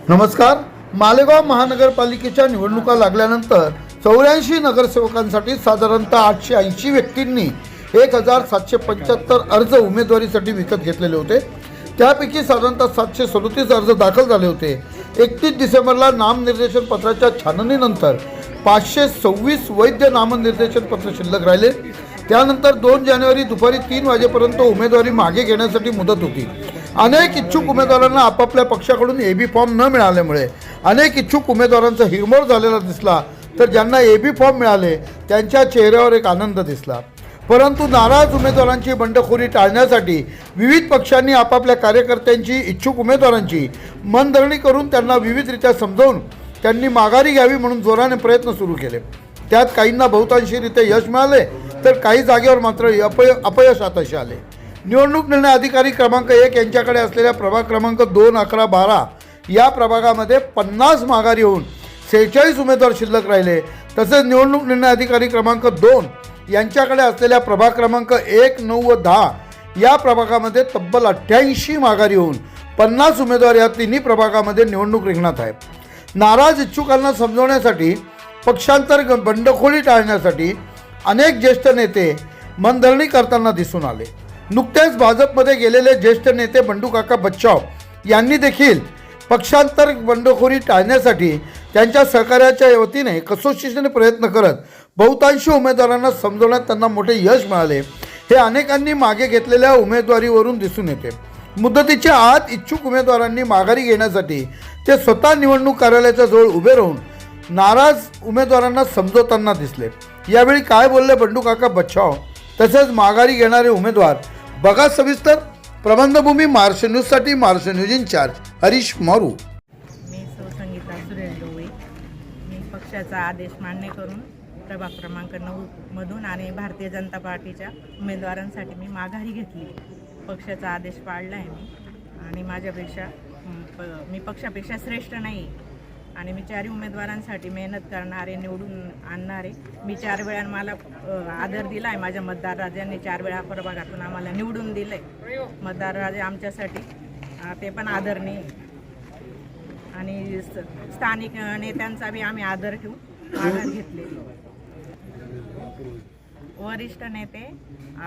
नमस्कार। मालेगाव महानगरपालिकेच्या निवडणुका लागल्यानंतर 84 नगरसेवकांसाठी साधारणतः 880 व्यक्तींनी 1775 अर्ज उमेदवारीसाठी विकत घेतलेले होते। त्यापैकी साधारणतः 737 अर्ज दाखल झाले होते। 31 डिसेंबरला नामनिर्देशन पत्राच्या छाननीनंतर 526 वैध नामनिर्देशन पत्र शिल्लक राहिले। त्यानंतर 2 जानेवारी दुपारी 3 वाजेपर्यंत उमेदवारी मागे घेण्यासाठी मुदत होती। अनेक इच्छुक उमेदवारांना आपापल्या पक्षाकडून एबी फॉर्म न मिळाल्यामुळे अनेक इच्छुक उमेदवारांचा हिरमोड झालेला दिसला, तर ज्यांना एबी फॉर्म मिळाले त्यांच्या चेहऱ्यावर एक आनंद दिसला। परंतु नाराज उमेदवारांची बंडखोरी टाळण्यासाठी विविध पक्षांनी आपापल्या कार्यकर्त्यांची इच्छुक उमेदवारांची मनधरणी करून त्यांना विविधरित्या समजावून त्यांनी माघारी घ्यावी म्हणून जोराने प्रयत्न सुरू केले। त्यात काहींना बहुतांशीरित्या यश मिळाले, तर काही जागेवर मात्र अपयश हाताशी आले। निवडणूक निर्णय अधिकारी क्रमांक 1 यांच्याकडे असलेल्या प्रभाग क्रमांक 2, 11, 12 या प्रभागामध्ये 50 माघारी होऊन 46 उमेदवार शिल्लक राहिले। तसेच निवडणूक निर्णय अधिकारी क्रमांक 2 यांच्याकडे असलेल्या प्रभाग क्रमांक 1, 9 व 10 या प्रभागामध्ये तब्बल 88 माघारी होऊन 50 उमेदवार या तिन्ही प्रभागामध्ये निवडणूक रिंगणात आहेत। नाराज इच्छुकांना समजवण्यासाठी, पक्षांतर बंडखोरी टाळण्यासाठी अनेक ज्येष्ठ नेते मनधरणी करताना दिसून आले। नुकतेच भाजपमध्ये गेलेले ज्येष्ठ नेते बंडूकाका बच्चाव यांनी देखील पक्षांतर बंडखोरी टाळण्यासाठी त्यांच्या सहकार्याच्या वतीने कसोशीने प्रयत्न करत बहुतांशी उमेदवारांना समजवण्यात त्यांना मोठे यश मिळाले। हे अनेकांनी मागे घेतलेल्या उमेदवारीवरून दिसून येते। मुदतीच्या आत इच्छुक उमेदवारांनी माघारी घेण्यासाठी ते स्वतः निवडणूक कार्यालयाच्या जवळ उभे राहून नाराज उमेदवारांना समजवताना दिसले। यावेळी काय बोलले बंडूकाका बच्चाव तसेच माघारी घेणारे उमेदवार, बघा सविस्तर। प्रबंधभूमी महाराष्ट्र न्यूजसाठी महाराष्ट्र न्यूज इन्चार्ज हरीश मारू। मी संगीता सुरेश डोळे। मी पक्षाचा आदेश मान्य करून प्रभाग क्रमांक 9 मधून आणि भारतीय जनता पार्टीच्या उमेदवारांसाठी मी माघारी घेतली। पक्षाचा आदेश पाळला आहे मी, आणि माझ्यापेक्षा मी पक्षापेक्षा श्रेष्ठ नाही, आणि मी 4 उमेदवारांसाठी मेहनत करणारे, निवडून आणणारे। मी 4 वेळा मला आदर दिला आहे। माझ्या मतदार राजांनी 4 वेळा प्रभागातून आम्हाला निवडून दिले। मतदार राजे आमच्यासाठी ते पण आदरणीय, आणि स्थानिक नेत्यांचा बी आम्ही आदर ठेवून माघार घेतलेली। वरिष्ठ नेते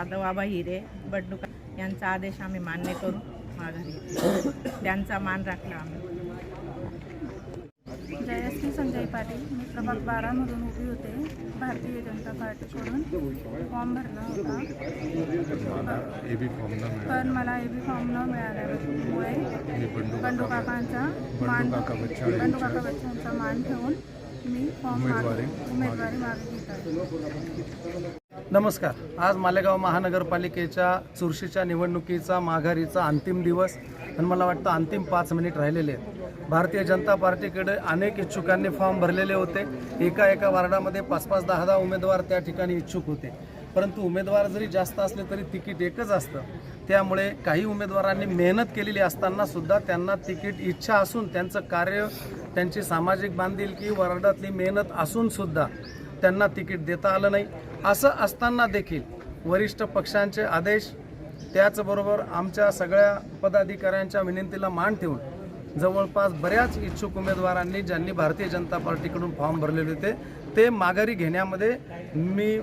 आदवाबा हिरे बंडूका यांचा आदेश आम्ही मान्य करून माघार घेतली। त्यांचा मान राखला आम्ही। जयश्री संजय पाटील। मी प्रभाग 12 मधून उभी होते। भारतीय जनता पार्टीकडून फॉर्म भरला होता, पण मला एबी फॉर्म न मिळाल्यामुळे बंडूकाकांचा मान ठेवून मी उमेदवारी मागे घेत आहे। नमस्कार। आज मालेगाव महानगरपालिकेच्या चुरशीच्या निवडणुकीचा माघारीचा अंतिम दिवस, आणि मला वाटतं अंतिम 5 मिनिट राहिलेले आहेत। भारतीय जनता पार्टीकडे अनेक इच्छुकांनी फॉर्म भरलेले होते। एका वार्डामध्ये 5-5, 10-10 उमेदवार त्या ठिकाणी इच्छुक होते, परंतु उमेदवार जरी जास्त असले तरी तिकीट एकच असतं। त्यामुळे काही उमेदवारांनी मेहनत केलेली असताना सुद्धा त्यांना तिकीट इच्छा असून, त्यांचं कार्य, त्यांची सामाजिक बांधिलकी, वार्डातली मेहनत असून सुद्धा त्यांना तिकीट देता आलं नाही। असं असताना देखील वरिष्ठ पक्षांचे आदेश, त्याचबरोबर आमच्या सगळ्या पदाधिकाऱ्यांच्या विनंतीला मान ठेवून जवळपास बऱ्याच इच्छुक उमेदवारांनी, ज्यांनी भारतीय जनता पार्टीकडून फॉर्म भरलेले होते, ते माघारी घेण्यामध्ये मी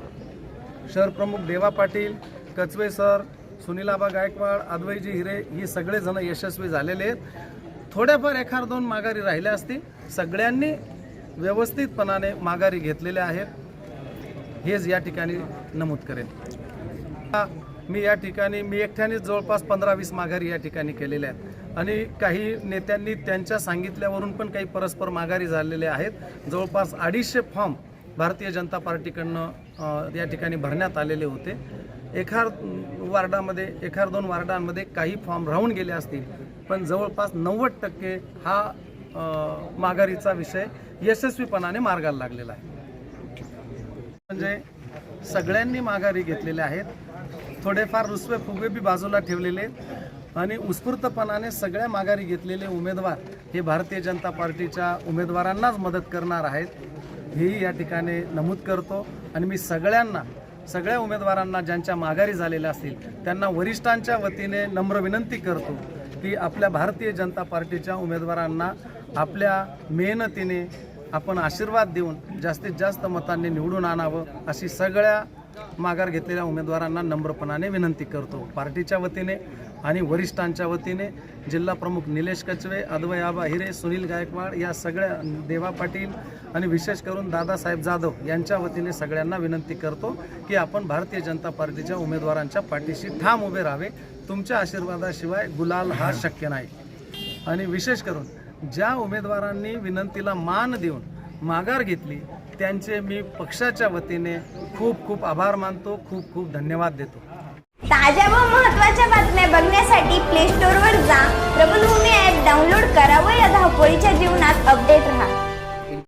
शहरप्रमुख देवा पाटील, कचवे सर, सुनीलाबा गायकवाड, अद्वैजी हिरे ही सगळेजण यशस्वी झालेले आहेत। थोड्याफार 1-2 माघारी राहिल्या असतील। सगळ्यांनी व्यवस्थितपणाने माघारी घेतलेल्या आहेत, हेच या ठिकाणी नमूद करेन। मी या ठिकाणी एकट्यानेच जवळपास 15-20 माघारी या ठिकाणी केलेल्या आहेत, आणि काही नेत्यांनी त्यांच्या सांगितल्यावरून पण काही परस्पर माघारी झालेले आहेत। जवळपास 250 फॉर्म भारतीय जनता पार्टीकडनं या ठिकाणी भरण्यात आलेले होते। 1-2 वार्डांमध्ये काही फॉर्म राहून गेले असतील, पण जवळपास 90% हा माघारीचा विषय यशस्वीपणाने मार्गाला लागलेला आहे। म्हणजे सगळ्यांनी माघारी घेतलेल्या आहेत। थोडेफार रुसवे फुगे बी बाजूला ठेवलेले आहेत, आणि उत्स्फूर्तपणाने सगळ्या माघारी घेतलेले उमेदवार हे भारतीय जनता पार्टीच्या उमेदवारांनाच मदत करणार आहेत, हेही या ठिकाणी नमूद करतो। आणि मी सगळ्या उमेदवारांना ज्यांच्या माघारी झालेल्या असतील त्यांना वरिष्ठांच्या वतीने नम्र विनंती करतो की आपल्या भारतीय जनता पार्टीच्या उमेदवारांना आपल्या मेहनतीने आपण आशीर्वाद देऊन जास्तीत जास्त मतांनी निवडून आणावं अशी सगळ्या माघार घेतलेल्या उमेदवारांना नम्रपणाने विनंती करतो. पार्टीच्या वतीने आणि वरिष्ठांच्या वतीने जिल्हा प्रमुख निलेश कचवे, अद्वय आबा हिरे, सुनील गायकवाड या सगळ्या, देवा पाटील आणि विशेष करून दादासाहेब जाधव यांच्या वतीने सगळ्यांना विनंती करतो की आपण भारतीय जनता पार्टीच्या उमेदवारांच्या पाठीशी ठाम उभे राहावे. तुमच्या आशीर्वादाशिवाय गुलाल हा शक्य नाही. आणि विशेष करून ज्या उमेदवारांनी विनंतीला मान देऊन माघार घेतली त्यांचे मी पक्षाच्या वतीने खूप खूप आभार मानतो, खूप खूप धन्यवाद देतो. ताज्या व महत्त्वाच्या बातम्या बघण्यासाठी प्ले स्टोअरवर जा, प्रबलभूमी ॲप डाउनलोड करा व या धावपळीच्या जीवनात अपडेट रहा.